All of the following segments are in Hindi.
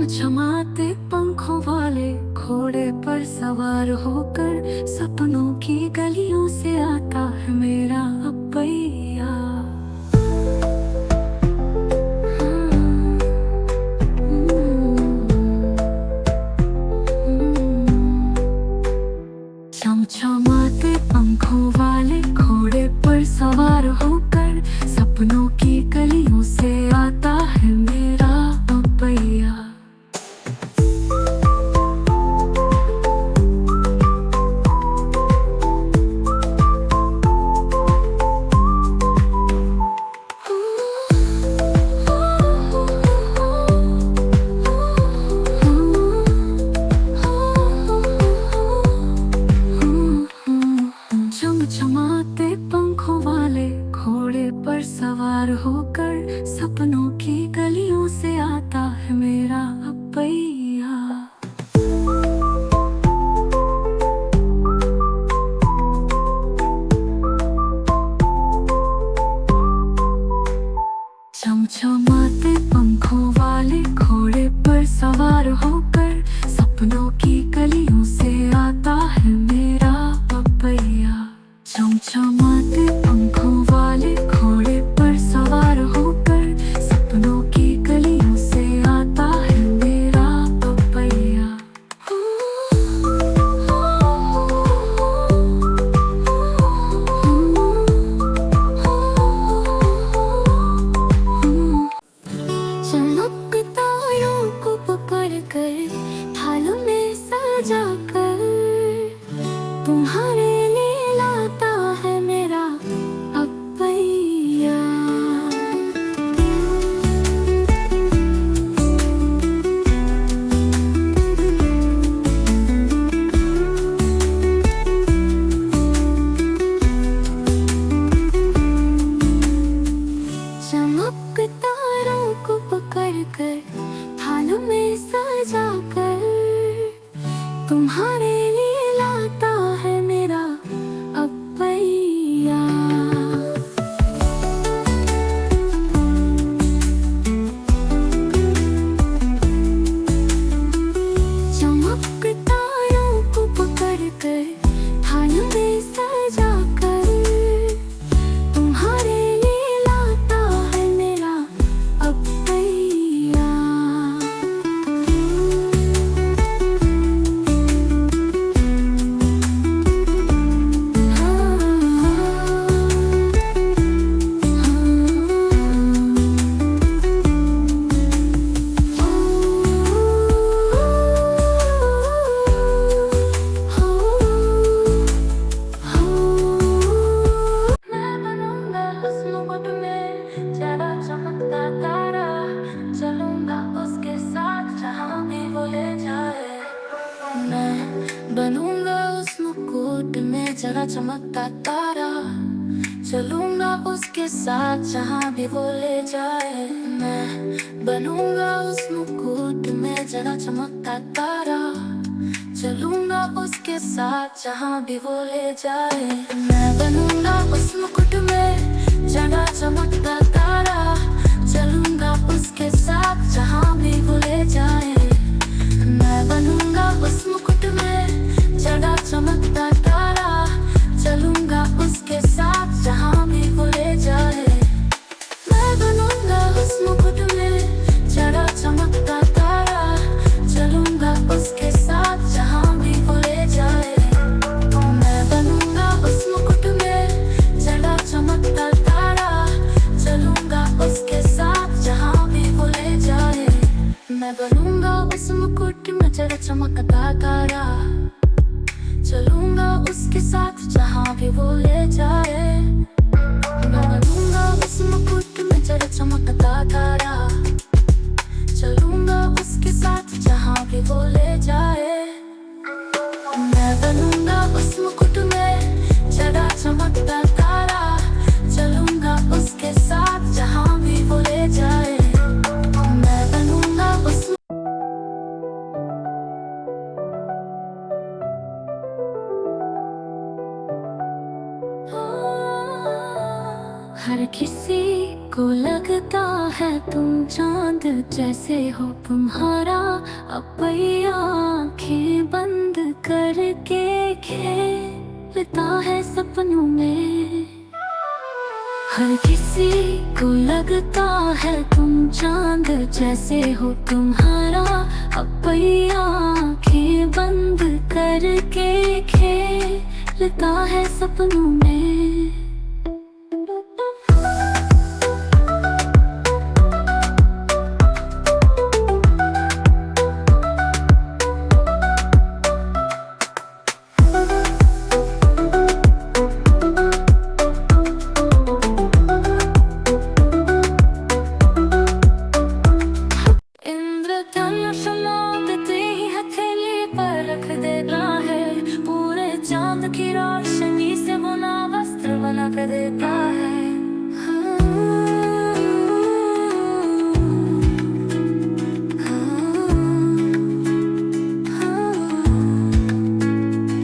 चमचमाते पंखों वाले घोड़े पर सवार होकर सपनों की गलियों से आता है मेरा अपैया। चमचमाते पंखों वाले घोड़े पर सवार होकर सपनों की गलियों से आता है मेरा अपैया। चमचमाते पंखों वाले घोड़े पर सवार होकर सपनों की गलियों से आता है मेरा अपैया। चमचमाते पंखों वाले घोड़े पर सवार होकर सपनों की गलियों से आता है मेरा अपैया। चमचमाते पंखों वाले घोड़े पर सवार होकर सपनों की गलियों से आता है मेरा अपैया। चमक तारों को पकड़ कर थालों में सजा कर तुम्हारे लिए लाता है मेरा अपैया। चमक तारों को पकड़ कर थालों में सजा कर तुम्हारे लिए लाता है मेरा अपैया। चमक तारों को पकड़ कर थालों में सजा कर तुम्हारे लिए लाता है मेरा अपैया। बनूंगा उस मुकुट में जरा चमकता तारा, चलूंगा उसके साथ जहाँ भी वो ले जाए। मैं बनूंगा उस मुकुट में जरा चमकता तारा, चलूंगा उसके साथ जहाँ भी वो ले जाए। मैं बनूंगा उस मुकुट में जरा चमकता तारा, चलूंगा उसके साथ जहाँ भी वो ले जाए। मैं बनूंगा उस मुकुट में जरा चमकता तारा, चलूंगा उसके साथ जहाँ भी वो ले जाए। मैं बनूंगा उस मुकुट में जरा चमकता तारा, चलूंगा उसके साथ जहाँ भी वो ले जाए। मैं बनूंगा उस मुकुट में जरा चमकता किसी को लगता है तुम चांद जैसे हो तुम्हारा, अब आंखें बंद करके खेलता है सपनों में। हर किसी को लगता है तुम चांद जैसे हो तुम्हारा, अब आंखें बंद करके खेलता है सपनों में। चांद की रोशनी से बुना वस्त्र बना कर देता है।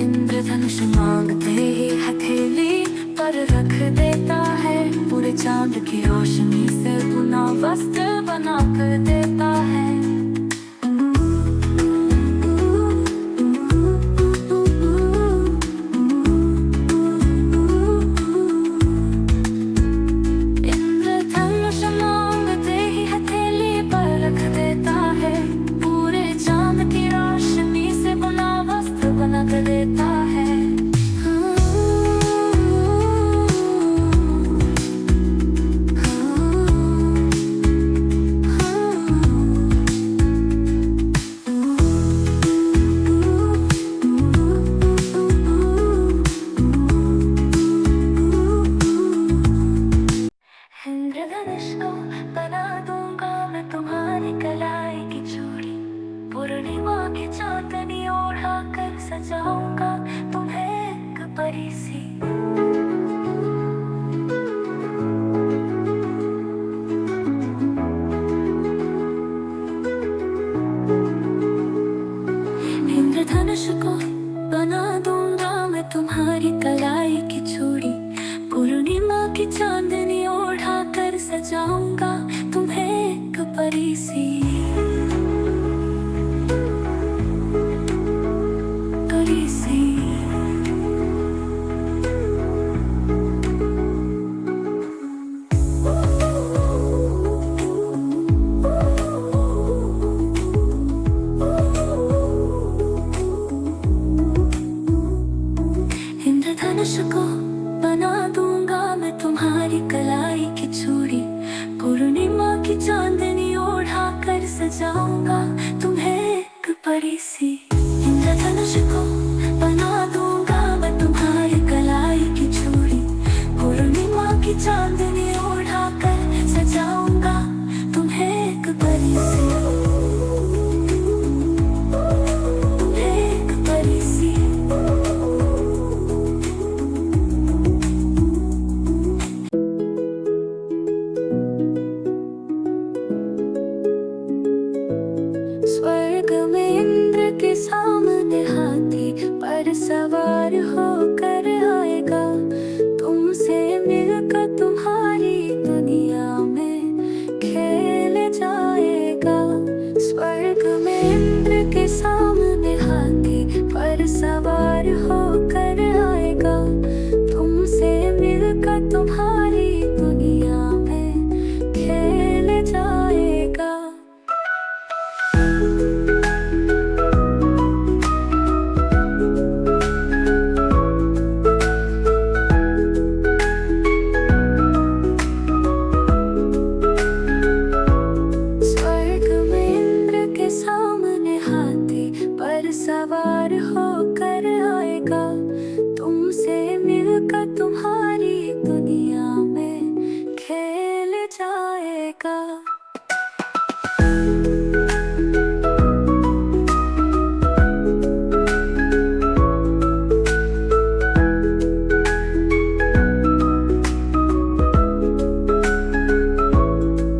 इंद्रधनुष मांगते ही हथेली पर रख देता है, पूरे चांद की रोशनी से बुना वस्त्र बना कर देता है। देता है इंद्रधनुष को बना दूंगा मैं तुम्हारी कलाई की चूड़ी, पूर्णिमा की चांदनी ओढ़ा कर सजाऊंगा तुम्हें एक परी सी। इंद्रधनुष को बना दूंगा मैं तुम्हारी कलाई की चूड़ी, पूर्णिमा की चांदनी ओढ़ा कर सजाऊंगा तुम्हें एक परी सी। इंद्रधनुष को बना दूंगा मैं तुम्हारी कलाई की चूड़ी, पूर्णिमा की चांदनी ओढ़ा कर सजाऊंगा तुम्हें एक परी सी। इंद्रधनुष को बना दूंगा मैं तुम्हारी कलाई की चूड़ी, पूर्णिमा की चांदनी ओढ़ा कर सजाऊंगा तुम्हें एक परी सी। स्वर्ग में इंद्र के सामने हाथी पर सवार होकर आएगा, तुमसे मिलकर तुम्हारी दुनिया में खेल जाएगा। स्वर्ग में इंद्र के सामने हाथी पर सवार होकर आएगा, तुमसे मिलकर तुम्हारी दुनिया में खेल जाएगा। सवार होकर आएगा, तुमसे मिलकर तुम्हारी दुनिया में खेल जाएगा।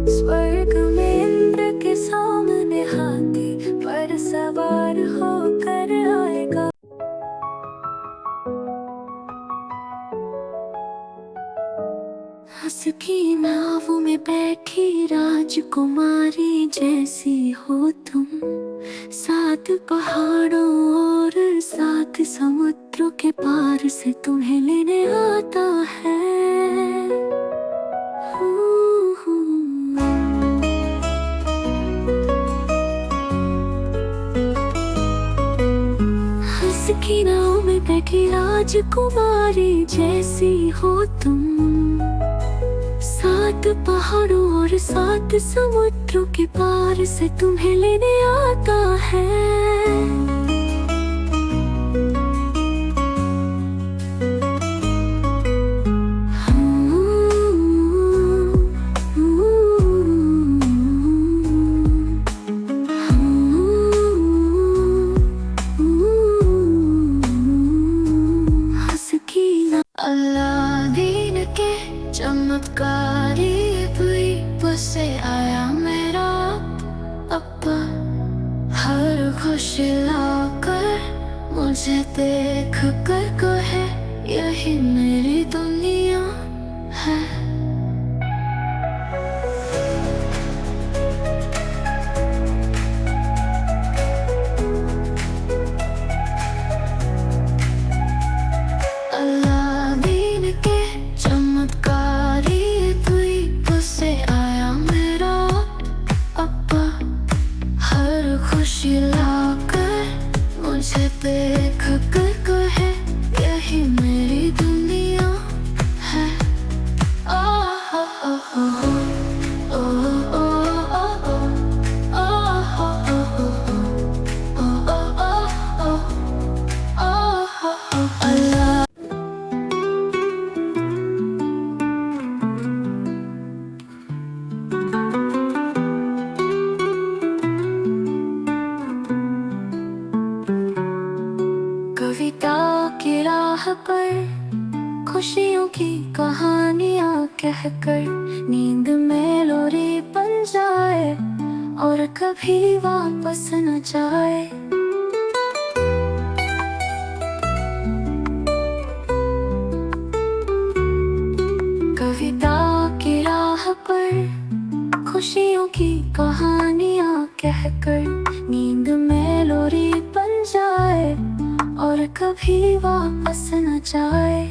स्वर्ग में इंद्र के सामने हाथी पर सवार होकर आएगा। हंस की नाव में बैठी राजकुमारी जैसी हो तुम, सात पहाड़ों और सात समुद्रों के पार से तुम्हें लेने आता है। हंस की नाव में बैठी राजकुमारी जैसी हो तुम, सात पहाड़ों और सात समुद्रों के पार से तुम्हें लेने आता है। अलादीन के चमत्कारी द्वीप से आया मेरा अप्पा, हर खुशी लाकर मुझे देख कर कहे यही मेरी दुनिया है। खुशी लाकर मुझे देख कर कहे यही मेरी दुनिया है। कविता की राह पर खुशियों की कहानियाँ कहकर नींद में लोरी बन जाए और कभी वापस न जाए। कविता की राह पर खुशियों की कहानियाँ कहकर नींद में लोरी बन जाए और कभी वापस न जाए।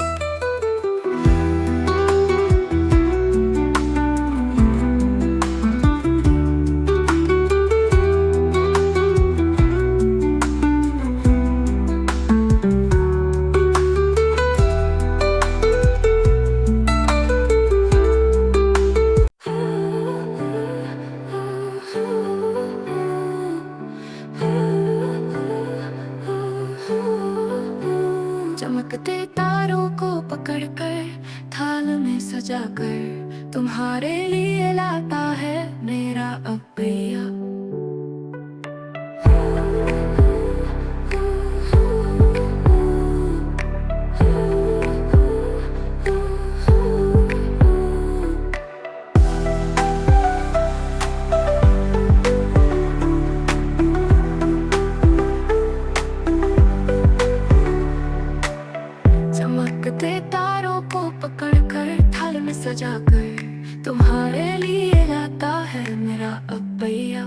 चमकते तारों को पकड़कर थाल में सजाकर तुम्हारे लिए लाता है मेरा अब्बैया। चमकते तारों को पकड़कर थाल में सजाकर तुम्हारे लिए लाता है मेरा अब्बैया।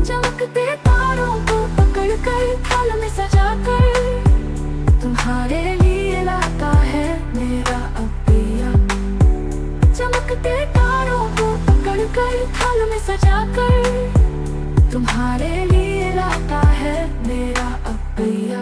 चमकते तारों को पकड़कर थाल में सजाकर तुम्हारे लिए लाता है मेरा अब्बैया। चमकते तारों को पकड़कर थाल में सजाकर तुम्हारे लिए लाता है मेरा अब्बैया।